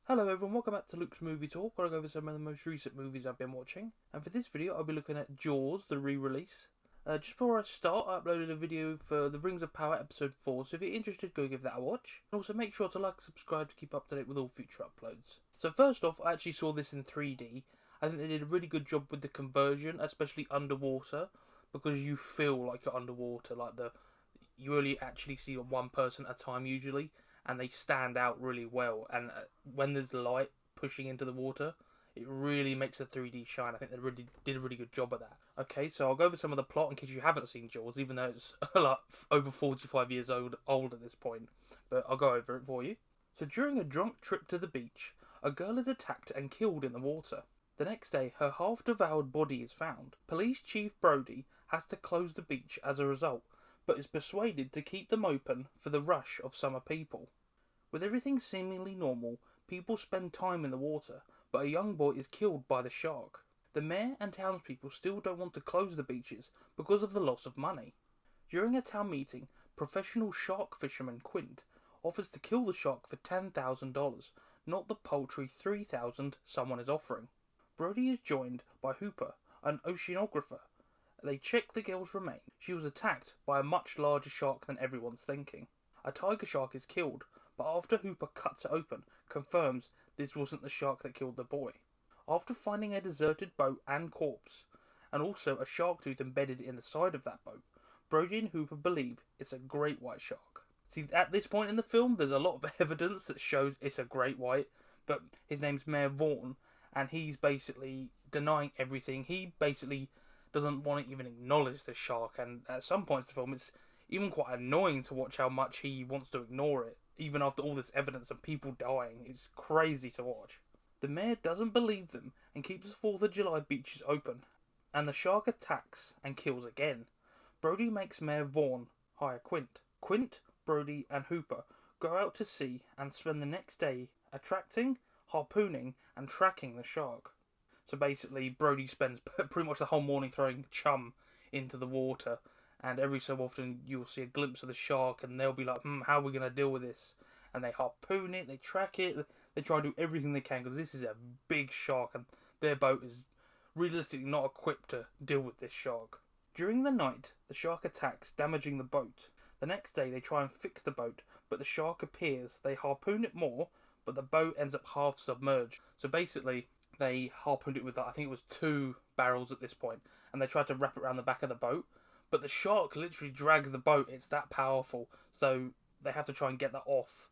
Hello everyone, welcome back to Luke's Movie Talk, where I go over some of the most recent movies I've been watching. And for this video, I'll be looking at Jaws, the re-release. Just before I start, I uploaded a video for The Rings of Power Episode 4, so if you're interested, go give that a watch. And also make sure to like and subscribe to keep up to date with all future uploads. So first off, I actually saw this in 3D. I think they did a really good job with the conversion, especially underwater, because you feel like you're underwater, you only actually see one person at a time usually, and they stand out really well. And when there's light pushing into the water, it really makes the 3D shine. I think they really did a really good job of that. Okay, so I'll go over some of the plot in case you haven't seen Jaws, even though it's like over 45 years old at this point. But I'll go over it for you. So during a drunk trip to the beach, a girl is attacked and killed in the water. The next day, her half-devoured body is found. Police Chief Brody has to close the beach as a result, but is persuaded to keep them open for the rush of summer people. With everything seemingly normal, people spend time in the water, but a young boy is killed by the shark. The mayor and townspeople still don't want to close the beaches because of the loss of money. During a town meeting, professional shark fisherman Quint offers to kill the shark for $10,000, not the paltry $3,000 someone is offering. Brody is joined by Hooper, an oceanographer. They check the girl's remains. She was attacked by a much larger shark than everyone's thinking. A tiger shark is killed, but after Hooper cuts it open, confirms this wasn't the shark that killed the boy. After finding a deserted boat and corpse, and also a shark tooth embedded in the side of that boat, Brody and Hooper believe it's a great white shark. See, at this point in the film, there's a lot of evidence that shows it's a great white, but his name's Mayor Vaughn, and he's basically denying everything. He basically doesn't want to even acknowledge the shark, and at some points in the film, it's even quite annoying to watch how much he wants to ignore it, even after all this evidence of people dying. It's crazy to watch. The mayor doesn't believe them and keeps the 4th of July beaches open, and the shark attacks and kills again. Brody makes Mayor Vaughn hire Quint. Quint, Brody, and Hooper go out to sea and spend the next day attracting, harpooning, and tracking the shark. So basically, Brody spends pretty much the whole morning throwing chum into the water, and every so often you'll see a glimpse of the shark, and they'll be like, how are we going to deal with this? And they harpoon it, they track it, they try to do everything they can, because this is a big shark, and their boat is realistically not equipped to deal with this shark. During the night, the shark attacks, damaging the boat. The next day, they try and fix the boat, but the shark appears. They harpoon it more, but the boat ends up half submerged. So basically, they harpooned it with, I think it was 2 barrels at this point, and they tried to wrap it around the back of the boat, but the shark literally drags the boat. It's that powerful, so they have to try and get that off,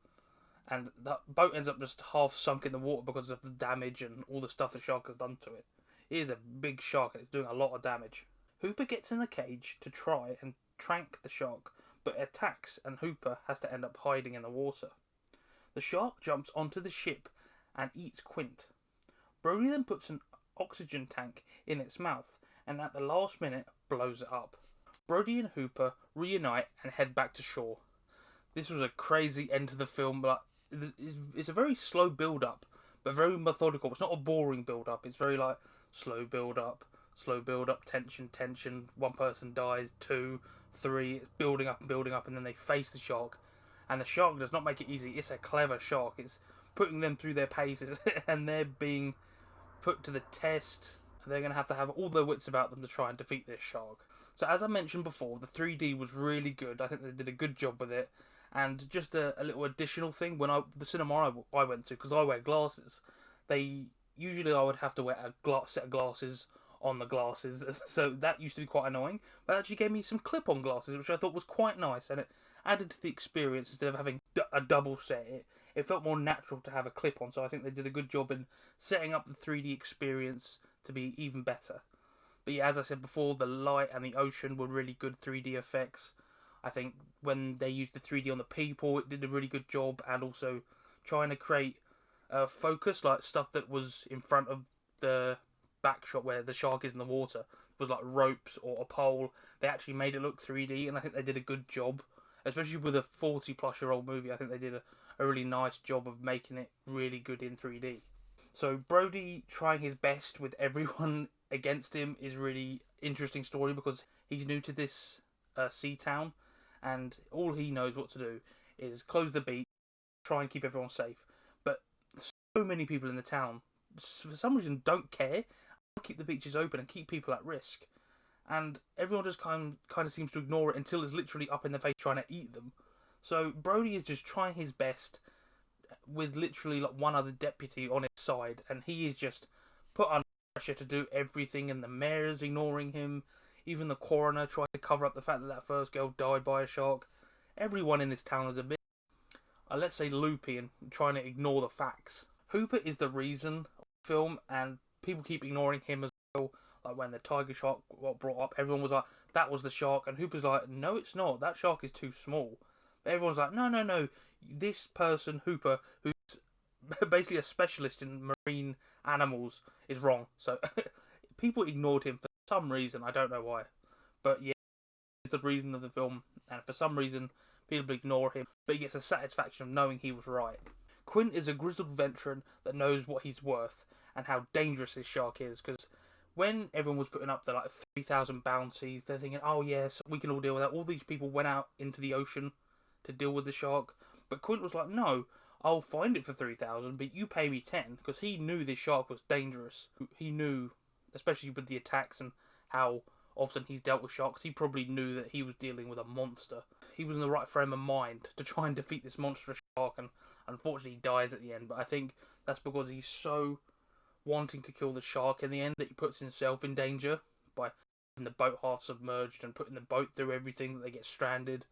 and that boat ends up just half sunk in the water because of the damage and all the stuff the shark has done to it. It is a big shark, and it's doing a lot of damage. Hooper gets in the cage to try and trank the shark, but it attacks, and Hooper has to end up hiding in the water. The shark jumps onto the ship and eats Quint. Brody then puts an oxygen tank in its mouth, and at the last minute blows it up. Brody and Hooper reunite and head back to shore. This was a crazy end to the film, but it's a very slow build-up, but very methodical. It's not a boring build-up. It's very slow build-up, tension, one person dies, 2, 3, it's building up, and then they face the shark. And the shark does not make it easy. It's a clever shark. It's putting them through their paces, and they're being put to the test. They're going to have all their wits about them to try and defeat this shark. So as I mentioned before, the 3D was really good. I think they did a good job with it. And just a little additional thing, the cinema I went to, because I wear glasses, I would have to wear a set of glasses on the glasses, so that used to be quite annoying. But it actually gave me some clip-on glasses, which I thought was quite nice, and it added to the experience instead of having a double set. It felt more natural to have a clip-on, so I think they did a good job in setting up the 3D experience to be even better. But yeah, as I said before, the light and the ocean were really good 3D effects. I think when they used the 3D on the people, it did a really good job, and also trying to create focus, like stuff that was in front of the back shot where the shark is in the water, was like ropes or a pole. They actually made it look 3D, and I think they did a good job. Especially with a 40-plus-year-old movie, I think they did a really nice job of making it really good in 3D. So Brody trying his best with everyone against him is really interesting story, because he's new to this sea town, and all he knows what to do is close the beach, try and keep everyone safe. But so many people in the town, for some reason, don't care. Keep the beaches open and keep people at risk. And everyone just kind of seems to ignore it until it's literally up in their face trying to eat them. So Brody is just trying his best with literally like one other deputy on his side, and he is just put under pressure to do everything, and the mayor is ignoring him. Even the coroner tried to cover up the fact that that first girl died by a shark. Everyone in this town is a bit, let's say, loopy and trying to ignore the facts. Hooper is the reason of the film, and people keep ignoring him as well. Like when the tiger shark got brought up, everyone was like, that was the shark, and Hooper's like, no it's not, that shark is too small. But everyone's like, no, this person, Hooper, who's basically a specialist in marine animals, is wrong. So people ignored him for some reason, I don't know why. But yeah, it's the reason of the film, and for some reason people ignore him, but he gets the satisfaction of knowing he was right. Quint is a grizzled veteran that knows what he's worth and how dangerous this shark is, because when everyone was putting up the like 3,000 bounties, they're thinking, oh yes, we can all deal with that. All these people went out into the ocean to deal with the shark, but Quint was like, no, I'll find it for 3,000, but you pay me 10, because he knew this shark was dangerous. He knew, especially with the attacks and how often he's dealt with sharks, he probably knew that he was dealing with a monster. He was in the right frame of mind to try and defeat this monstrous shark, and unfortunately he dies at the end, but I think that's because he's so wanting to kill the shark in the end that he puts himself in danger by having the boat half submerged and putting the boat through everything that they get stranded.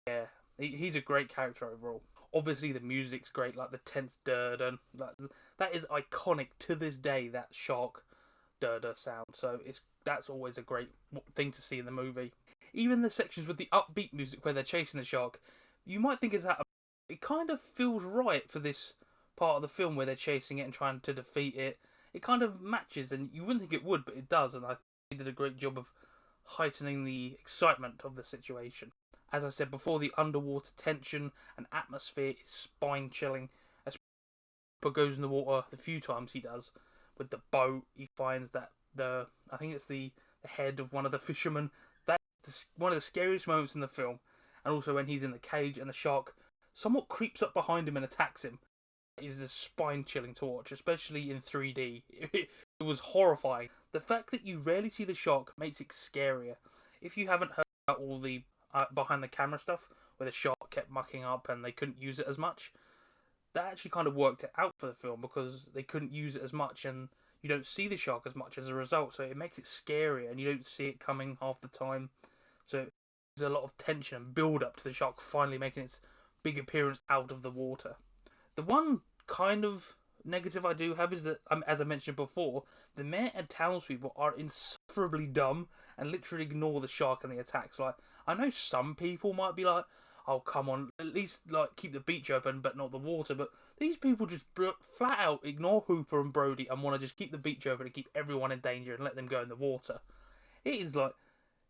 Yeah, he's a great character overall. Obviously the music's great, like the tense and like, that is iconic to this day, that shark sound. So that's always a great thing to see in the movie. Even the sections with the upbeat music where they're chasing the shark, you might think it kind of feels right for this part of the film where they're chasing it and trying to defeat it. It kind of matches, and you wouldn't think it would, but it does, and I think they did a great job of heightening the excitement of the situation. As I said before, the underwater tension and atmosphere is spine-chilling. As Hooper goes in the water, the few times he does, with the boat, he finds that I think it's the head of one of the fishermen. That's one of the scariest moments in the film. And also when he's in the cage and the shark somewhat creeps up behind him and attacks him. It is just spine-chilling to watch, especially in 3D. It was horrifying. The fact that you rarely see the shark makes it scarier. If you haven't heard about all the behind-the-camera stuff, where the shark kept mucking up and they couldn't use it as much, that actually kind of worked it out for the film, because they couldn't use it as much and you don't see the shark as much as a result, so it makes it scarier and you don't see it coming half the time. So there's a lot of tension and build-up to the shark finally making its big appearance out of the water. The one kind of negative I do have is that, as I mentioned before, the mayor and townspeople are insufferably dumb and literally ignore the shark and the attacks. Like, I know some people might be like, oh come on, at least like keep the beach open but not the water, but these people just flat out ignore Hooper and Brody and want to just keep the beach open and keep everyone in danger and let them go in the water. It is like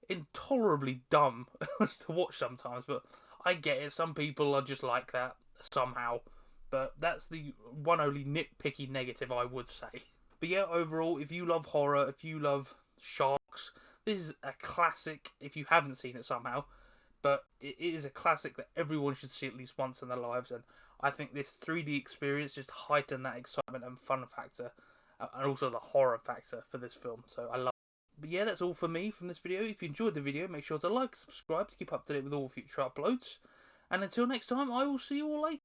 intolerably dumb to watch sometimes, but I get it, some people are just like that somehow. But that's the one only nitpicky negative I would say. But yeah, overall, if you love horror, if you love sharks, this is a classic if you haven't seen it somehow. But it is a classic that everyone should see at least once in their lives. And I think this 3D experience just heightened that excitement and fun factor. And also the horror factor for this film. So I love it. But yeah, that's all for me from this video. If you enjoyed the video, make sure to like, subscribe to keep up to date with all future uploads. And until next time, I will see you all later.